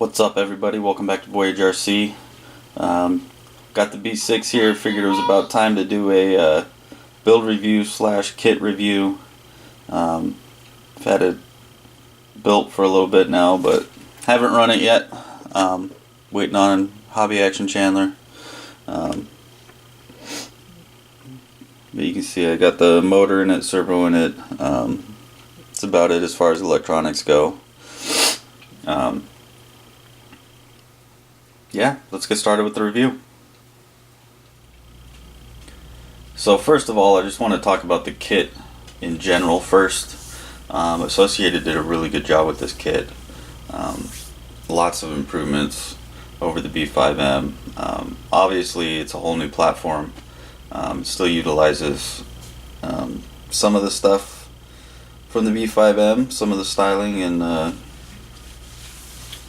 What's up, everybody? Welcome back to Voyage RC. Got the B6 here. Figured it was about time to do a build review slash kit review. I've had it built for a little bit now, but haven't run it yet. Waiting on Hobby Action Chandler. But you can see I got the motor in it, servo in it. That's about it as far as electronics go. Yeah, let's get started with the review. So first of all, I just want to talk about the kit in general first. Associated did a really good job with this kit. Lots of improvements over the B5M. Obviously, it's a whole new platform. It still utilizes some of the stuff from the B5M, some of the styling and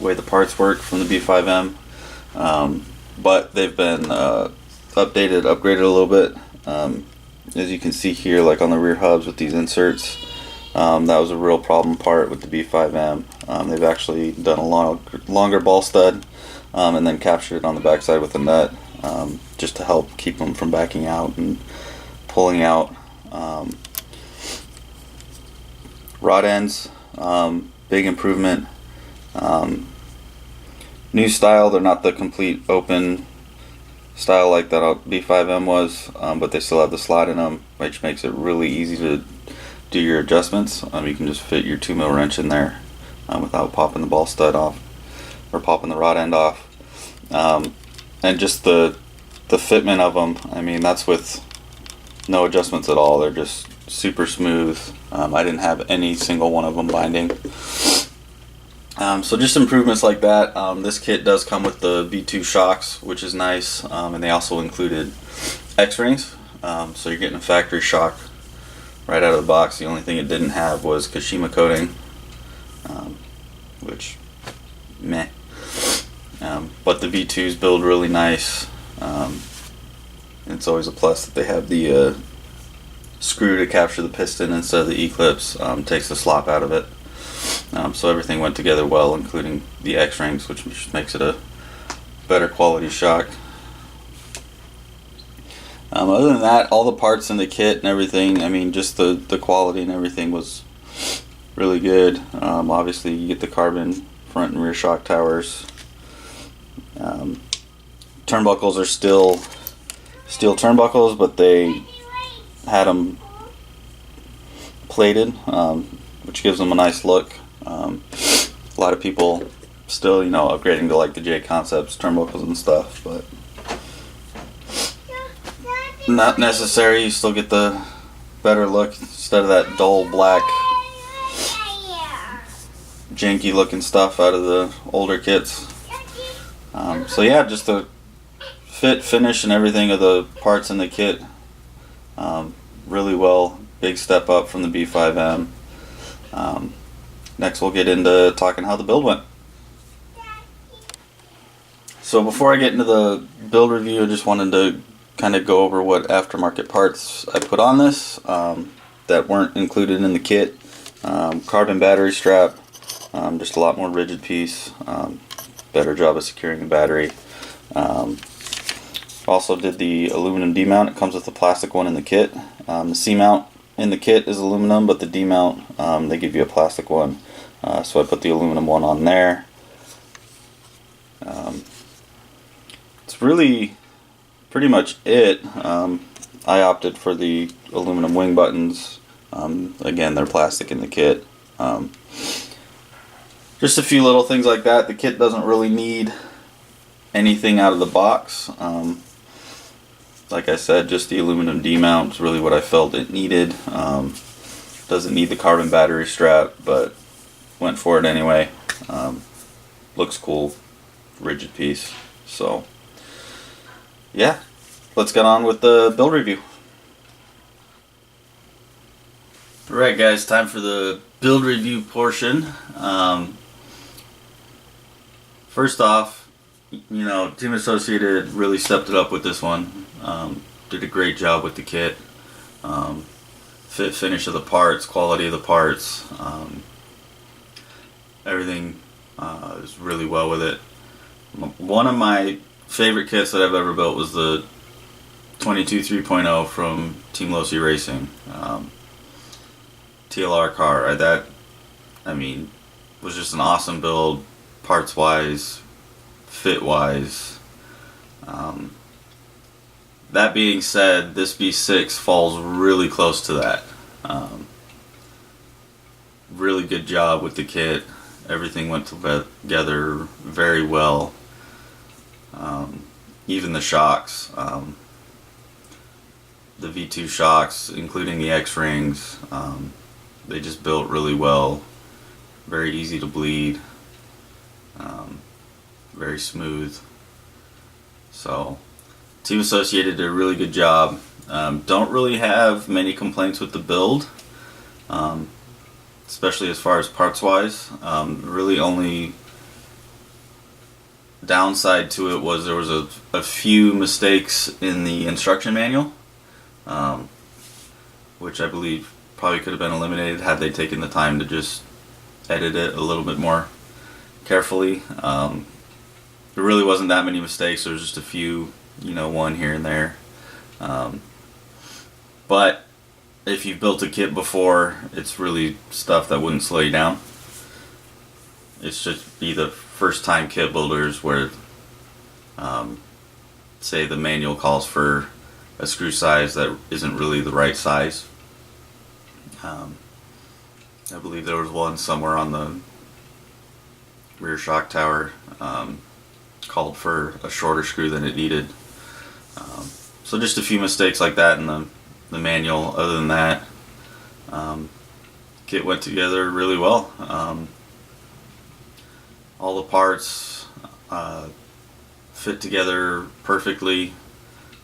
way the parts work from the B5M. But they've been updated, upgraded a little bit. As you can see here, like on the rear hubs with these inserts, that was a real problem part with the B5M. They've actually done a longer ball stud and then captured it on the backside with a nut, just to help keep them from backing out and pulling out. Rod ends, big improvement. New style, they're not the complete open style like that B5M was, but they still have the slot in them, which makes it really easy to do your adjustments. You can just fit your 2mm wrench in there without popping the ball stud off or popping the rod end off. And just the fitment of them, I mean, that's with no adjustments at all. They're just super smooth. I didn't have any single one of them binding. So just improvements like that. This kit does come with the V2 shocks, which is nice, and they also included X-rings, so you're getting a factory shock right out of the box. The only thing it didn't have was Kashima coating, which meh. But the V2s build really nice. It's always a plus that they have the screw to capture the piston instead of the E-clips. Takes the slop out of it. So everything went together well, including the X-rings, which makes it a better quality shock. Other than that, all the parts in the kit and everything, I mean, just the quality and everything was really good. Obviously, you get the carbon front and rear shock towers. Turnbuckles are still steel turnbuckles, but they had them plated, which gives them a nice look. A lot of people still, upgrading to like the J Concepts turnbuckles and stuff, but not necessary. You still get the better look instead of that dull black, janky looking stuff out of the older kits. So yeah, just the fit, finish, and everything of the parts in the kit, really well. Big step up from the B5M. Next we'll get into talking how the build went. So before I get into the build review, I just wanted to kind of go over what aftermarket parts I put on this that weren't included in the kit. Carbon battery strap, just a lot more rigid piece, better job of securing the battery. Also did the aluminum D-mount. It comes with the plastic one in the kit. The C-mount in the kit is aluminum, but the D-mount, they give you a plastic one. So I put the aluminum one on there. It's really pretty much it. I opted for the aluminum wing buttons. Again, they're plastic in the kit. Just a few little things like that. The kit doesn't really need anything out of the box. Like I said, just the aluminum D-mount is really what I felt it needed. Doesn't need the carbon battery strap, but went for it anyway. Looks cool, rigid piece. So yeah, let's get on with the build review. Alright guys, time for the build review portion. First off, Team Associated really stepped it up with this one. Did a great job with the kit. Fit, finish of the parts, quality of the parts. Everything Does really well with it. One of my favorite kits that I've ever built was the 22 3.0 from Team Losi Racing. TLR car. That, I mean, was just an awesome build, parts wise, fit wise. That being said, this B6 falls really close to that. Really good job with the kit. Everything went together very well. Even the shocks, the V2 shocks, including the X-rings, they just built really well. Very easy to bleed. Very smooth. So, Team Associated did a really good job. Don't really have many complaints with the build, especially as far as parts wise. Really only downside to it was there was a few mistakes in the instruction manual, which I believe probably could have been eliminated had they taken the time to just edit it a little bit more carefully. There really wasn't that many mistakes. There was just a few, one here and there. But if you've built a kit before, it's really stuff that wouldn't slow you down. It's just be the first time kit builders where, say the manual calls for a screw size that isn't really the right size. I believe there was one somewhere on the rear shock tower called for a shorter screw than it needed. So just a few mistakes like that in the manual. Other than that, kit went together really well. All the parts fit together perfectly.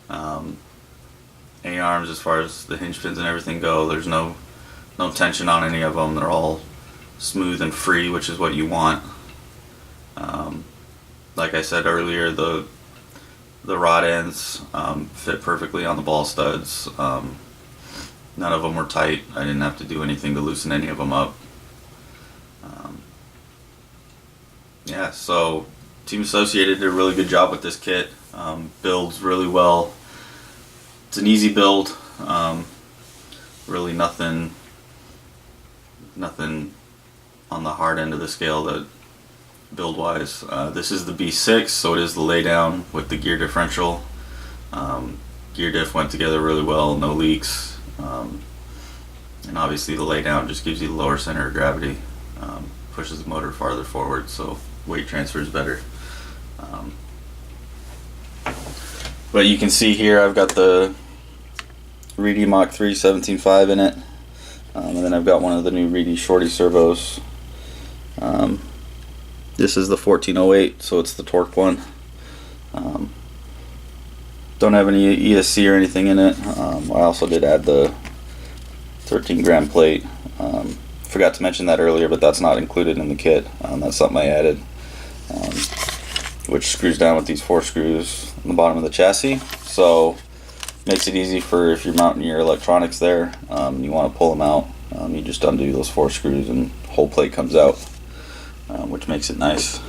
A-arms, as far as the hinge pins and everything go, there's no tension on any of them. They're all smooth and free, which is what you want. Like I said earlier, the rod ends fit perfectly on the ball studs. None of them were tight. I didn't have to do anything to loosen any of them up. Yeah, so Team Associated did a really good job with this kit. Builds really well. It's an easy build. Really nothing on the hard end of the scale that build wise. This is the B6, so it is the laydown with the gear differential. Gear diff went together really well, no leaks. And obviously the laydown just gives you the lower center of gravity, pushes the motor farther forward, so weight transfer is better. But you can see here I've got the Reedy Mach 3 17.5 in it, and then I've got one of the new Reedy Shorty servos. This is the 1408, so it's the torque one. Don't have any ESC or anything in it. I also did add the 13 gram plate. Forgot to mention that earlier, but that's not included in the kit. That's something I added, which screws down with these 4 screws on the bottom of the chassis. So makes it easy for if you're mounting your electronics there. You want to pull them out. You just undo those 4 screws and whole plate comes out, which makes it nice.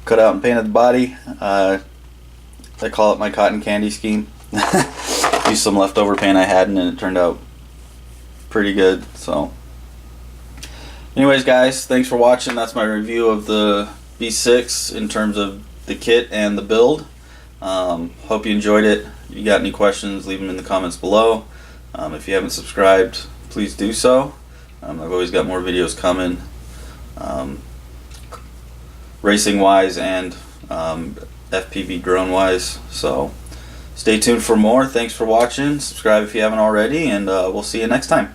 Cut out and painted the body. I call it my cotton candy scheme. Used some leftover paint I had and it turned out pretty good. So anyways guys, thanks for watching. That's my review of the B6 in terms of the kit and the build. Hope you enjoyed it. If you got any questions, leave them in the comments below. If you haven't subscribed, please do so. I've always got more videos coming, racing wise and FPV drone wise, so stay tuned for more. Thanks for watching. Subscribe if you haven't already, and we'll see you next time.